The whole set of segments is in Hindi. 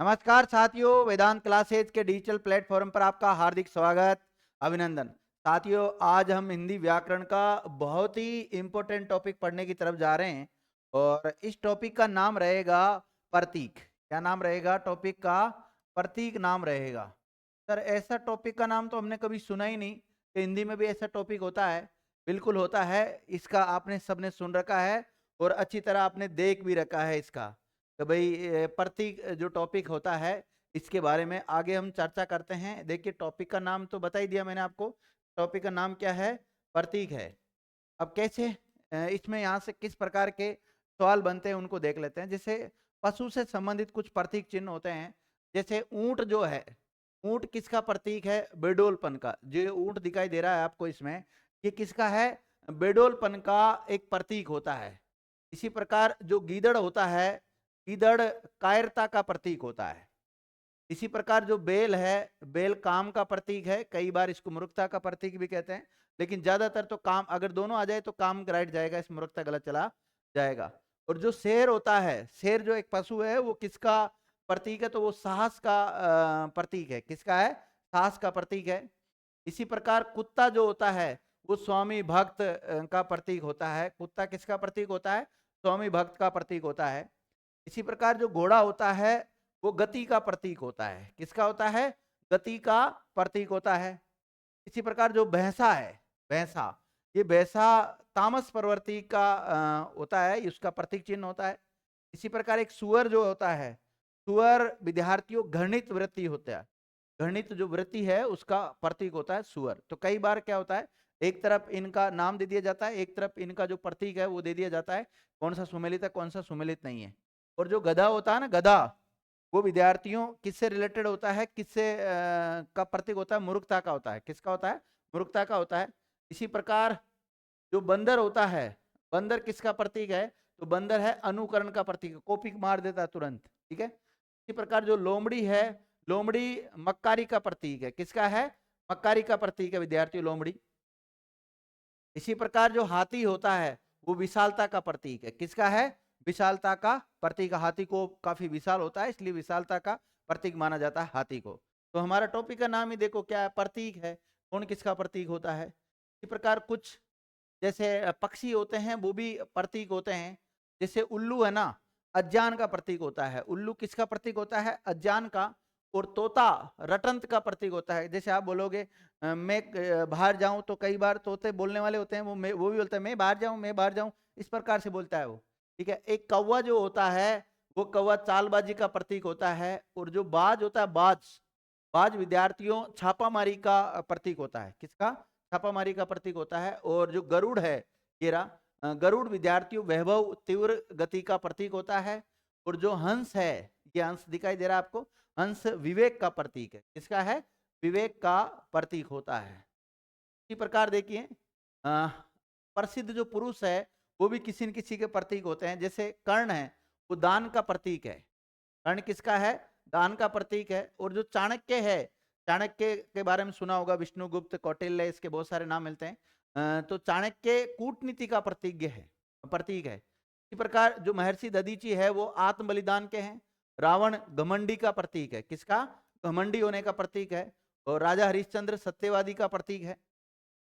नमस्कार साथियों, वेदांत क्लासेज के डिजिटल प्लेटफॉर्म पर आपका हार्दिक स्वागत, अभिनंदन। साथियों, आज हम हिंदी व्याकरण का बहुत ही इम्पोर्टेंट टॉपिक पढ़ने की तरफ जा रहे हैं और इस टॉपिक का नाम रहेगा प्रतीक। क्या नाम रहेगा टॉपिक का? प्रतीक नाम रहेगा। सर, ऐसा टॉपिक का नाम तो हमने कभी सुना ही नहीं कि हिंदी में भी ऐसा टॉपिक होता है। बिल्कुल होता है, इसका आपने सबने सुन रखा है और अच्छी तरह आपने देख भी रखा है इसका। तो भाई प्रतीक जो टॉपिक होता है इसके बारे में आगे हम चर्चा करते हैं। देखिए, टॉपिक का नाम तो बता ही दिया मैंने आपको। टॉपिक का नाम क्या है? प्रतीक है। अब कैसे इसमें यहाँ से किस प्रकार के सवाल बनते हैं उनको देख लेते हैं। जैसे पशु से संबंधित कुछ प्रतीक चिन्ह होते हैं। जैसे ऊंट जो है, ऊंट किसका प्रतीक है? बेडोलपन का। जो ऊंट दिखाई दे रहा है आपको इसमें, ये किसका है? बेडोलपन का एक प्रतीक होता है। इसी प्रकार जो गीदड़ होता है, गीदड़ कायरता का प्रतीक होता है। इसी प्रकार जो बेल है, बेल काम का प्रतीक है। कई बार इसको मूर्खता का प्रतीक भी कहते हैं, लेकिन ज्यादातर तो काम, अगर दोनों आ जाए तो काम राइट जाएगा, इस मूर्खता गलत चला जाएगा। और जो शेर होता है, शेर जो एक पशु है, वो किसका प्रतीक है? तो वो साहस का प्रतीक है। किसका है? साहस का प्रतीक है। इसी प्रकार कुत्ता जो होता है वो स्वामी भक्त का प्रतीक होता है। कुत्ता किसका प्रतीक होता है? स्वामी भक्त का प्रतीक होता है। इसी प्रकार जो घोड़ा होता है वो गति का प्रतीक होता है। किसका होता है? गति का प्रतीक होता है। इसी प्रकार जो भैंसा है, भैंसा, ये भैंसा तामस प्रवृत्ति का होता है, इसका प्रतीक चिन्ह होता है। इसी प्रकार एक सुअर जो होता है, सुअर विद्यार्थियों घृणित वृत्ति होता है। घृणित जो वृत्ति है उसका प्रतीक होता है सुअर। तो कई बार क्या होता है, एक तरफ इनका नाम दे दिया जाता है, एक तरफ इनका जो प्रतीक है वो दे दिया जाता है, कौन सा सुमेलित है कौन सा सुमेलित नहीं है। और जो गधा होता है ना, गधा, वो विद्यार्थियों किससे रिलेटेड होता है? किससे का प्रतीक होता है? मूर्खता का होता है। किसका होता है? मूर्खता का होता है। इसी प्रकार जो बंदर होता है, बंदर किसका प्रतीक है? तो बंदर है अनुकरण का प्रतीक, कॉपी मार देता है तुरंत। ठीक है। इसी प्रकार जो लोमड़ी है, लोमड़ी मक्कारी का प्रतीक है। किसका है? मक्कारी का प्रतीक है विद्यार्थियों, लोमड़ी। इसी प्रकार जो हाथी होता है वो विशालता का प्रतीक है। किसका है? विशालता का प्रतीक। हाथी को काफी विशाल होता है, इसलिए विशालता का प्रतीक माना जाता है हाथी को। तो हमारा टॉपिक का नाम ही देखो क्या है, प्रतीक है। कौन किसका प्रतीक होता है? इसी प्रकार कुछ जैसे पक्षी होते हैं वो भी प्रतीक होते हैं। जैसे उल्लू है ना, अज्ञान का प्रतीक होता है। उल्लू किसका प्रतीक होता है? अज्ञान का। और तोता रटंत का प्रतीक होता है। जैसे आप बोलोगे मैं बाहर जाऊं, तो कई बार तोते बोलने वाले होते हैं, वो भी बोलता है मैं बाहर जाऊं, मैं बाहर जाऊं, इस प्रकार से बोलता है वो। ठीक है। एक कौवा जो होता है, वो कौवा चालबाजी का प्रतीक होता है। और जो बाज होता है, बाज, बाज विद्यार्थियों छापामारी का प्रतीक होता है। किसका? छापामारी का प्रतीक होता है। और जो गरुड़ है, केरा, गरुड़ विद्यार्थियों वैभव तीव्र गति का प्रतीक होता है। और जो हंस है, ये हंस दिखाई दे रहा है आपको, हंस विवेक का प्रतीक है। किसका है? विवेक का प्रतीक होता है। इसी प्रकार देखिए, प्रसिद्ध जो पुरुष है वो भी किसी न किसी के प्रतीक होते हैं। जैसे कर्ण है, वो दान का प्रतीक है। कर्ण किसका है? दान का प्रतीक है। और जो चाणक्य है, चाणक्य के बारे में सुना होगा, विष्णुगुप्त, कौटिल्य, इसके बहुत सारे नाम मिलते हैं। तो चाणक्य कूटनीति का प्रतीक है, प्रतीक है। इसी प्रकार जो महर्षि दधीची है वो आत्म बलिदान के हैं। रावण घमंडी का प्रतीक है। किसका? घमंडी होने का प्रतीक है। और राजा हरिश्चंद्र सत्यवादी का प्रतीक है।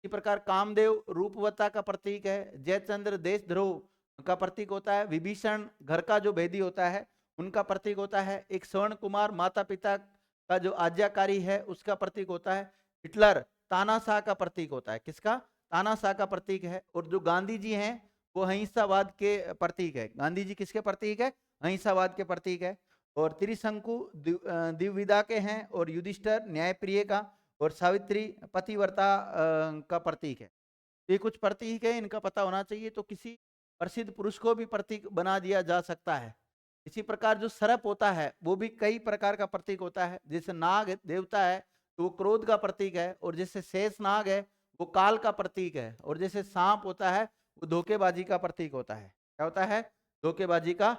इसी प्रकार कामदेव रूपवत्ता का प्रतीक है। जयचंद्र देशद्रोह का प्रतीक होता है। विभीषण घर का जो भेदी होता है उनका प्रतीक होता है। एक स्वर्ण कुमार माता पिता का जो आज्ञाकारी है उसका प्रतीक होता है। हिटलर तानाशाह का प्रतीक होता है। किसका? तानाशाह का प्रतीक है। और जो गांधी जी हैं वो अहिंसावाद के प्रतीक है। गांधी जी किसके प्रतीक है? अहिंसावाद के प्रतीक है। और त्रिशंकु दिव्यविदा के हैं। और युधिष्ठर न्यायप्रिय का। और सावित्री पतिव्रता का प्रतीक है। ये कुछ प्रतीक है, इनका पता होना चाहिए। तो किसी प्रसिद्ध पुरुष को भी प्रतीक बना दिया जा सकता है। इसी प्रकार जो सर्प होता है वो भी कई प्रकार का प्रतीक होता है। जैसे नाग देवता है तो वो क्रोध का प्रतीक है। और जैसे शेष नाग है वो काल का प्रतीक है। और जैसे सांप होता है वो धोखेबाजी का प्रतीक होता है। क्या होता है? धोखेबाजी का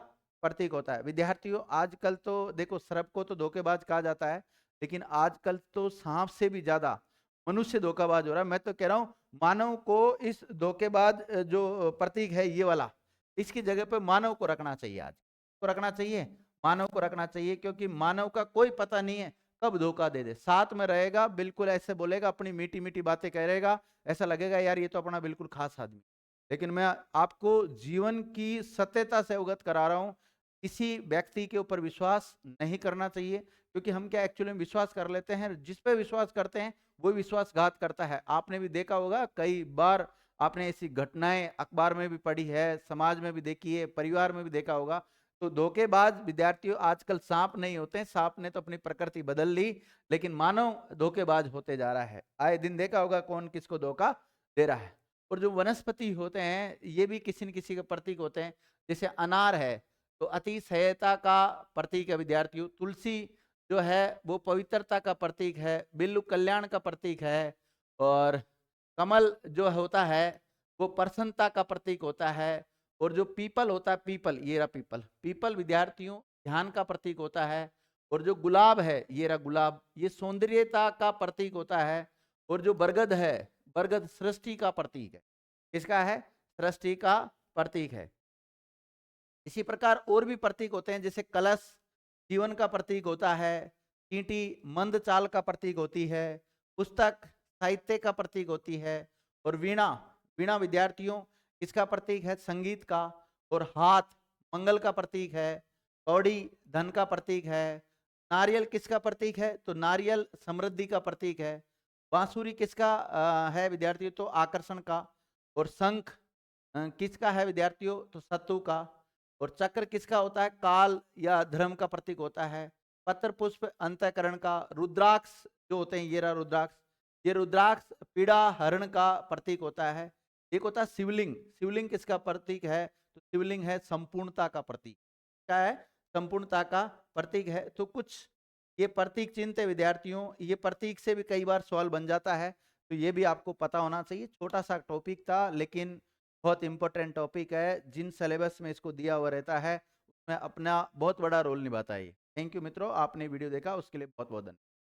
प्रतीक होता है। विद्यार्थियों, आजकल तो देखो सर्प को तो धोखेबाज कहा जाता है, लेकिन आजकल तो सांप से भी ज्यादा मनुष्य धोखाबाज हो रहा है। मैं तो कह रहा हूं मानव को इस धोखेबाज जो प्रतीक है ये वाला, इसकी जगह पे मानव को रखना चाहिए। आज को रखना चाहिए, मानव को रखना चाहिए, क्योंकि मानव का कोई पता नहीं है कब धोखा दे दे। साथ में रहेगा, बिल्कुल ऐसे बोलेगा, अपनी मीठी मीठी बातें करेगा, ऐसा लगेगा यार ये तो अपना बिल्कुल खास आदमी। लेकिन मैं आपको जीवन की सत्यता से अवगत करा रहा हूं, किसी व्यक्ति के ऊपर विश्वास नहीं करना चाहिए, क्योंकि हम क्या एक्चुअली में विश्वास कर लेते हैं, जिस पे विश्वास करते हैं वो विश्वासघात करता है। आपने भी देखा होगा कई बार, आपने ऐसी घटनाएं अखबार में भी पढ़ी है, समाज में भी देखी है, परिवार में भी देखा होगा। तो धोखेबाज विद्यार्थियों आजकल सांप नहीं होते हैं, सांप ने तो अपनी प्रकृति बदल ली, लेकिन मानव धोखेबाज होते जा रहा है। आए दिन देखा होगा कौन किसको धोखा दे रहा है। और जो वनस्पति होते हैं ये भी किसी न किसी के प्रतीक होते हैं। जैसे अनार है तो अतिशयता का प्रतीक है विद्यार्थियों, तुलसी जो है वो पवित्रता का प्रतीक है, बिल्लू कल्याण का प्रतीक है, और कमल जो होता है वो प्रसन्नता का प्रतीक होता है, और जो पीपल होता है, पीपल, ये रहा पीपल, पीपल विद्यार्थियों ध्यान का प्रतीक होता है, और जो गुलाब है ये रहा गुलाब, ये सौंदर्यता का प्रतीक होता है, और जो बरगद है, बरगद सृष्टि का प्रतीक है। किसका है? सृष्टि का प्रतीक है। इसी प्रकार और भी प्रतीक होते हैं, जैसे कलश जीवन का प्रतीक होता है, चींटी मंद चाल का प्रतीक होती है, पुस्तक साहित्य का प्रतीक होती है, और वीणा, वीणा विद्यार्थियों किसका प्रतीक है? संगीत का। और हाथ मंगल का प्रतीक है, कौड़ी धन का प्रतीक है, नारियल किसका प्रतीक है? तो नारियल समृद्धि का प्रतीक है। बांसुरी किसका है विद्यार्थियों? तो आकर्षण का। और शंख किसका है विद्यार्थियों? तो सत्तू का। और चक्र किसका होता है? काल या धर्म का प्रतीक होता है। पत्र पुष्प अंतःकरण का। रुद्राक्ष जो होते हैं, ये रहा रुद्राक्ष, ये रुद्राक्ष पीड़ा हरण का प्रतीक होता है। एक होता है शिवलिंग, शिवलिंग किसका प्रतीक है? तो शिवलिंग है संपूर्णता का प्रतीक। क्या है? संपूर्णता का प्रतीक है। तो कुछ ये प्रतीक चिन्ह थे विद्यार्थियों, ये प्रतीक से भी कई बार सवाल बन जाता है, तो ये भी आपको पता होना चाहिए। छोटा सा टॉपिक था लेकिन बहुत इंपॉर्टेंट टॉपिक है, जिन सिलेबस में इसको दिया हुआ रहता है उसमें अपना बहुत बड़ा रोल निभाता है ये। थैंक यू मित्रों, आपने वीडियो देखा उसके लिए बहुत बहुत धन्यवाद।